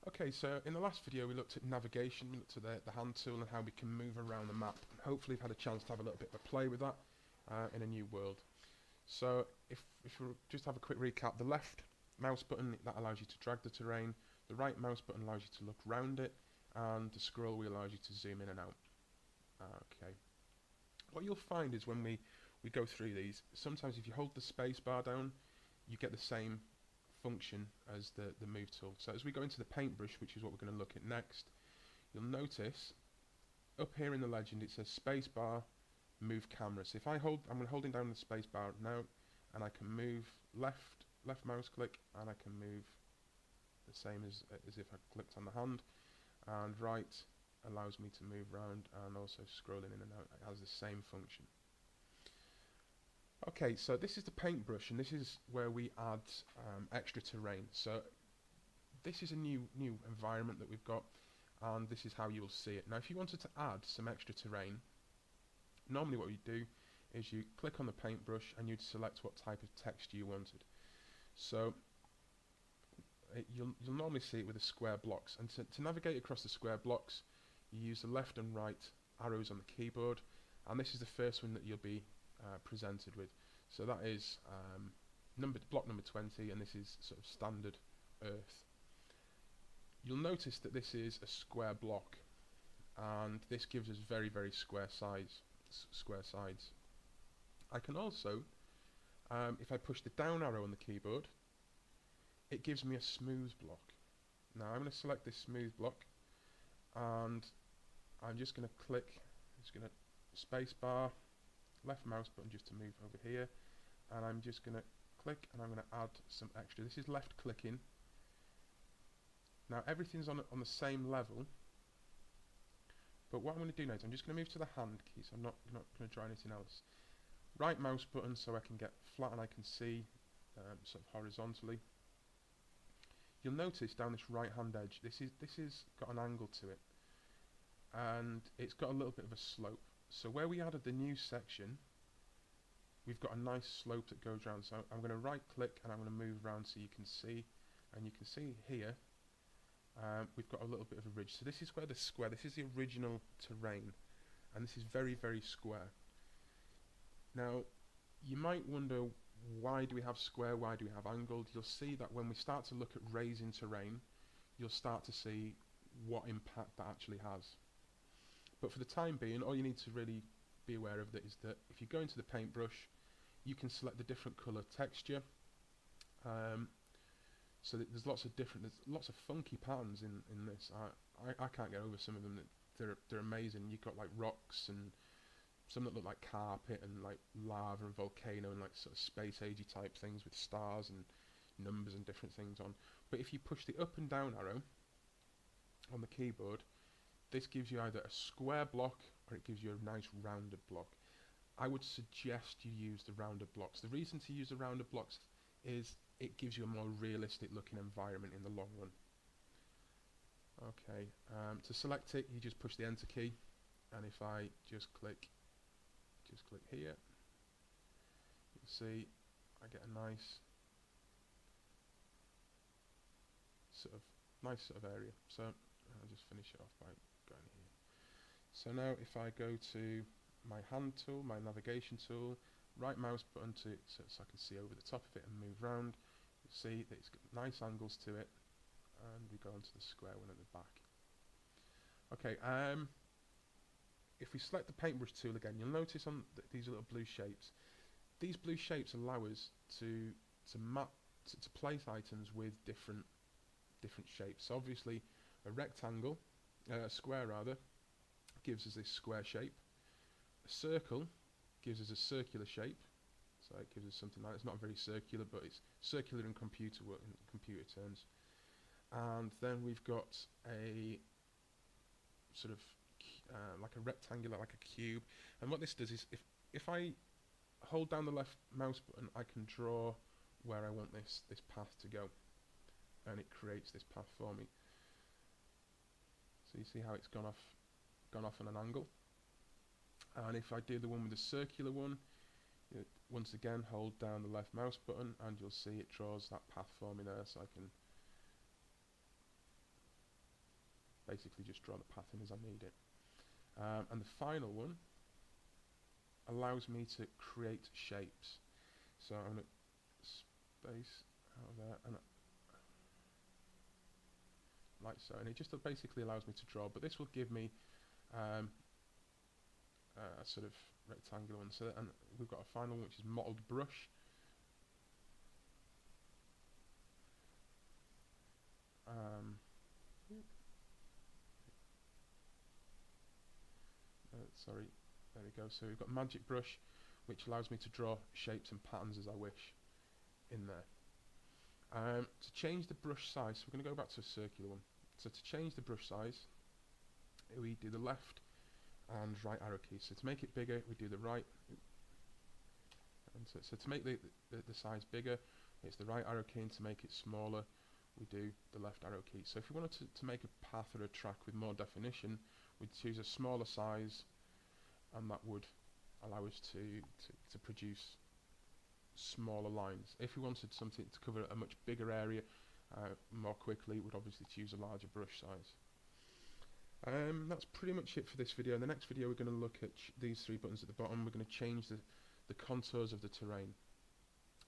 Okay, so in the last video we looked at navigation, we looked at the hand tool and how we can move around the map. Hopefully you've had a chance to have a little bit of a play with that in a new world. So if we just have a quick recap, the left mouse button, that allows you to drag the terrain, the right mouse button allows you to look round it, and the scroll wheel allows you to zoom in and out. Okay. What you'll find is when we go through these, sometimes if you hold the space bar down, you get the same function as the move tool. So as we go into the paintbrush, which is what we're going to look at next, you'll notice up here in the legend it says space bar, move camera. So if I'm holding down the space bar now, and I can move left mouse click, and I can move the same as if I clicked on the hand, and right allows me to move around, and also scrolling in and out. It has the same function. Okay, so this is the paintbrush, and this is where we add extra terrain. So this is a new environment that we've got, and this is how you will see it. Now if you wanted to add some extra terrain, normally what you do is you click on the paintbrush and you'd select what type of text you wanted. So you'll normally see it with the square blocks, and to navigate across the square blocks you use the left and right arrows on the keyboard, and this is the first one that you'll be presented with. So that is block number 20, and this is sort of standard Earth. You'll notice that this is a square block, and this gives us very square sides. I can also, if I push the down arrow on the keyboard, it gives me a smooth block. Now I'm going to select this smooth block, and I'm just going to click, space bar, left mouse button just to move over here, and I'm just going to click, and I'm going to add some extra. This is left clicking. Now everything's on the same level, but what I'm going to do now is I'm just going to move to the hand key, so I'm not going to try anything else. Right mouse button so I can get flat and I can see sort of horizontally. You'll notice down this right hand edge, this is got an angle to it, and it's got a little bit of a slope. So where we added the new section, we've got a nice slope that goes around. So I'm going to right click and I'm going to move around so you can see, and you can see here we've got a little bit of a ridge. So this is where the square, this is the original terrain, and this is very square. Now you might wonder, why do we have square, why do we have angled? You'll see that when we start to look at raising terrain, you'll start to see what impact that actually has. But for the time being, all you need to really be aware of is that if you go into the paintbrush, you can select the different colour texture. So that there's lots of funky patterns in this. I can't get over some of them. They're amazing. You've got like rocks and some that look like carpet, and like lava and volcano, and like sort of space agey type things with stars and numbers and different things on. But if you push the up and down arrow on the keyboard, this gives you either a square block or it gives you a nice rounded block. I would suggest you use the rounded blocks. The reason to use the rounded blocks is it gives you a more realistic looking environment in the long run. Okay, to select it you just push the enter key, and if I just click here, you'll see I get a nice sort of area. So I'll just finish it off by going here. So now if I go to my hand tool, my navigation tool, right mouse button so I can see over the top of it and move around, you'll see that it's got nice angles to it, and we go onto the square one at the back. Okay, if we select the paintbrush tool again, you'll notice on these little blue shapes. These blue shapes allow us to place items with different shapes. So obviously a rectangle, a square rather, gives us this square shape. A circle gives us a circular shape, so it gives us something like, it's not very circular, but it's circular in computer terms. And then we've got a sort of like a rectangular, like a cube. And what this does is, if I hold down the left mouse button, I can draw where I want this path to go, and it creates this path for me. So you see how it's gone off on an angle. And if I do the one with the circular one, once again hold down the left mouse button and you'll see it draws that path for me there, so I can basically just draw the path in as I need it. And the final one allows me to create shapes. So I'm going to space out of there, and like so, and it just basically allows me to draw, but this will give me a sort of rectangular one. So, and we've got a final one which is mottled brush. Sorry, there we go. So we've got magic brush, which allows me to draw shapes and patterns as I wish in there. To change the brush size, so we're going to go back to a circular one. So to change the brush size, we do the left and right arrow keys. So to make it bigger, we do the right. And so to make the size bigger, it's the right arrow key, and to make it smaller, we do the left arrow key. So if we wanted to make a path or a track with more definition, we'd choose a smaller size, and that would allow us to produce smaller lines. If we wanted something to cover a much bigger area more quickly, we'd obviously choose a larger brush size. That's pretty much it for this video. In the next video, we're going to look at these three buttons at the bottom. We're going to change the contours of the terrain,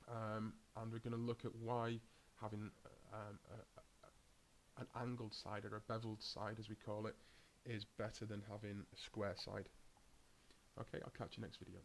and we're going to look at why having an angled side, or a beveled side as we call it, is better than having a square side. Okay, I'll catch you next video.